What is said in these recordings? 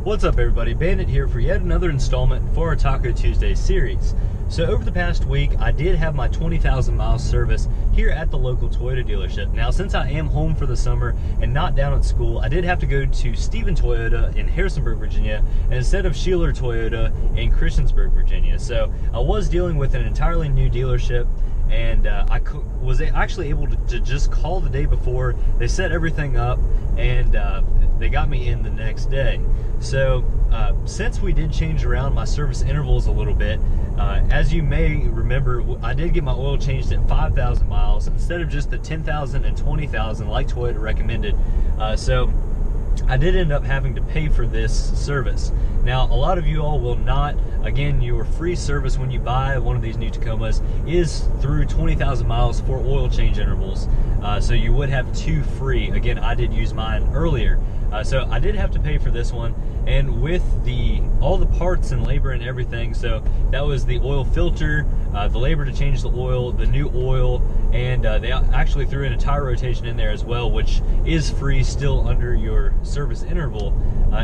What's up everybody, Bandit here for yet another installment for our Taco Tuesday series. So over the past week, I did have my 20,000 mile service here at the local Toyota dealership. Now since I am home for the summer and not down at school, I did have to go to Stephen Toyota in Harrisonburg, Virginia, instead of Sheeler Toyota in Christiansburg, Virginia. So I was dealing with an entirely new dealership, and I was actually able to just call the day before. They set everything up, and they got me in the next day. So since we did change around my service intervals a little bit, as you may remember, I did get my oil changed at 5,000 miles instead of just the 10,000 and 20,000 like Toyota recommended. So I did end up having to pay for this service. Now, a lot of you all will not. Again, your free service when you buy one of these new Tacomas is through 20,000 miles for oil change intervals. So you would have two free. Again, I did use mine earlier. So I did have to pay for this one, and with all the parts and labor and everything, so that was the oil filter, the labor to change the oil, the new oil, and they actually threw in a tire rotation in there as well, which is free still under your service interval.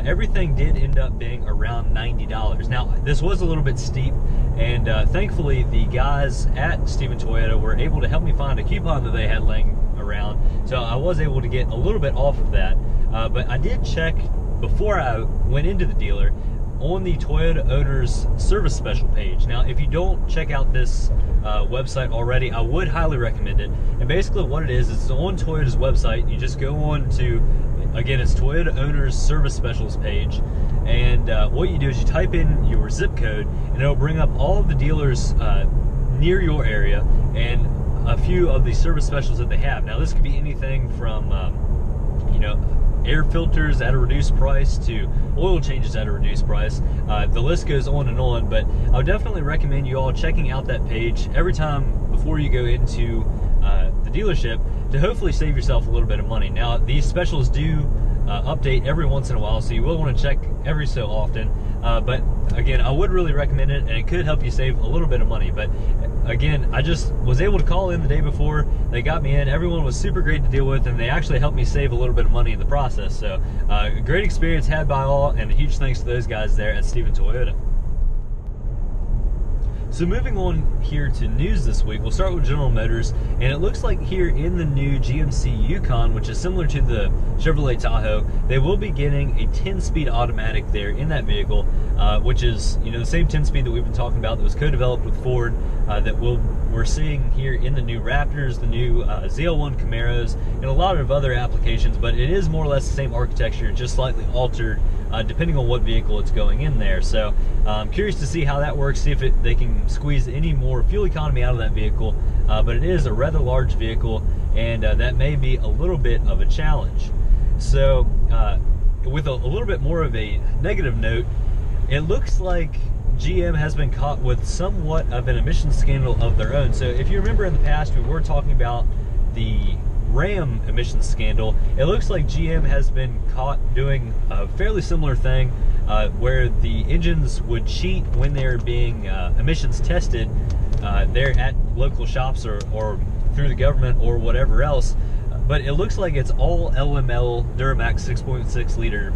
Everything did end up being around $90. Now, this was a little bit steep, and thankfully the guys at Stephen Toyota were able to help me find a coupon that they had laying around, so I was able to get a little bit off of that. But I did check before I went into the dealer on the Toyota Owners Service Special page. Now, if you don't check out this website already, I would highly recommend it. And basically what it is, it's on Toyota's website. You just go on to, again, it's Toyota Owners Service Specials page. And what you do is you type in your zip code, and it'll bring up all of the dealers near your area and a few of the service specials that they have. Now, this could be anything from, you know, air filters at a reduced price to oil changes at a reduced price. The list goes on and on, but I would definitely recommend you all checking out that page every time before you go into the dealership to hopefully save yourself a little bit of money. Now, these specials do update every once in a while, so you will want to check every so often. But again, I would really recommend it, and it could help you save a little bit of money. But again, I just was able to call in the day before. They got me in. Everyone was super great to deal with, and they actually helped me save a little bit of money in the process. So a great experience had by all, and a huge thanks to those guys there at Stephen Toyota. So moving on here to news this week, we'll start with General Motors, and it looks like here in the new GMC Yukon, which is similar to the Chevrolet Tahoe, they will be getting a 10-speed automatic there in that vehicle, which is, you know, the same 10-speed that we've been talking about that was co-developed with Ford, that we're seeing here in the new Raptors, the new ZL1 Camaros, and a lot of other applications. But it is more or less the same architecture, just slightly altered depending on what vehicle it's going in there. So I'm curious to see how that works, see if they can squeeze any more fuel economy out of that vehicle. But it is a rather large vehicle, and that may be a little bit of a challenge. So with a little bit more of a negative note, it looks like GM has been caught with somewhat of an emissions scandal of their own. So if you remember in the past, we were talking about the Ram emissions scandal. It looks like GM has been caught doing a fairly similar thing, where the engines would cheat when they're being emissions tested there at local shops or through the government or whatever else. But it looks like it's all LML Duramax 6.6 liter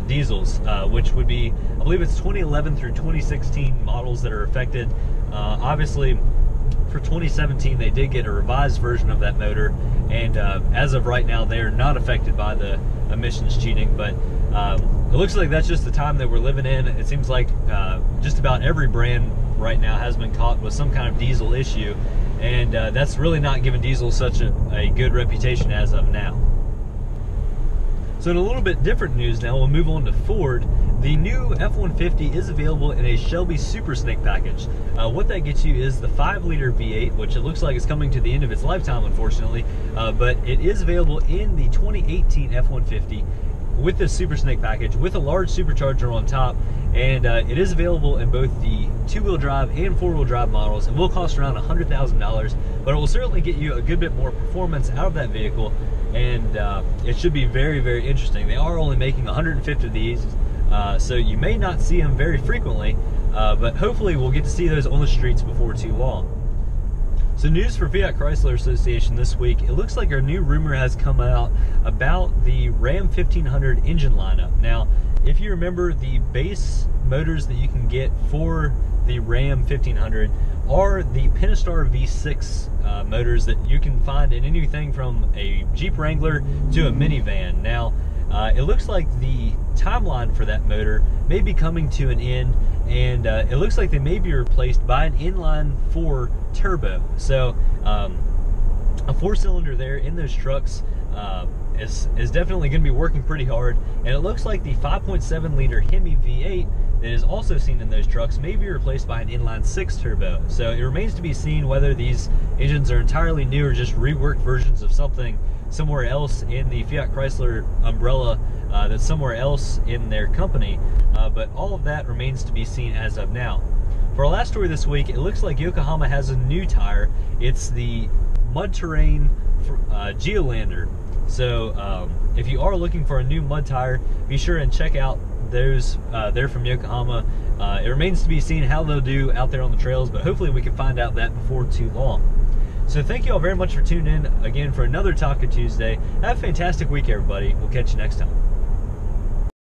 diesels, which would be, I believe it's 2011 through 2016 models that are affected. Obviously, for 2017, they did get a revised version of that motor, and as of right now, they're not affected by the emissions cheating. But it looks like that's just the time that we're living in. It seems like just about every brand right now has been caught with some kind of diesel issue, and that's really not giving diesel such a good reputation as of now. So in a little bit different news now, we'll move on to Ford. The new F-150 is available in a Shelby Super Snake package. What that gets you is the 5-liter V8, which it looks like is coming to the end of its lifetime, unfortunately. But it is available in the 2018 F-150 with this Super Snake package, with a large supercharger on top. And it is available in both the 2-wheel drive and 4-wheel drive models, and will cost around $100,000. But it will certainly get you a good bit more performance out of that vehicle, and it should be very, very interesting. They are only making 150 of these, so you may not see them very frequently, but hopefully we'll get to see those on the streets before too long. So news for Fiat Chrysler Association this week, it looks like a new rumor has come out about the Ram 1500 engine lineup. Now, if you remember, the base motors that you can get for the Ram 1500 are the Pentastar V6 motors that you can find in anything from a Jeep Wrangler to a minivan. Now, it looks like the timeline for that motor may be coming to an end, and it looks like they may be replaced by an inline 4 turbo. So a 4-cylinder there in those trucks is definitely going to be working pretty hard, and it looks like the 5.7 liter Hemi V8 that is also seen in those trucks may be replaced by an inline 6 turbo. So it remains to be seen whether these engines are entirely new or just reworked versions of something somewhere else in the Fiat Chrysler umbrella that's somewhere else in their company, but all of that remains to be seen as of now. For our last story this week, it looks like Yokohama has a new tire. It's the Mud Terrain Geolander. So if you are looking for a new mud tire, be sure and check out those. They're from Yokohama. It remains to be seen how they'll do out there on the trails, but hopefully we can find out that before too long. So thank you all very much for tuning in again for another Taco Tuesday. Have a fantastic week, everybody. We'll catch you next time.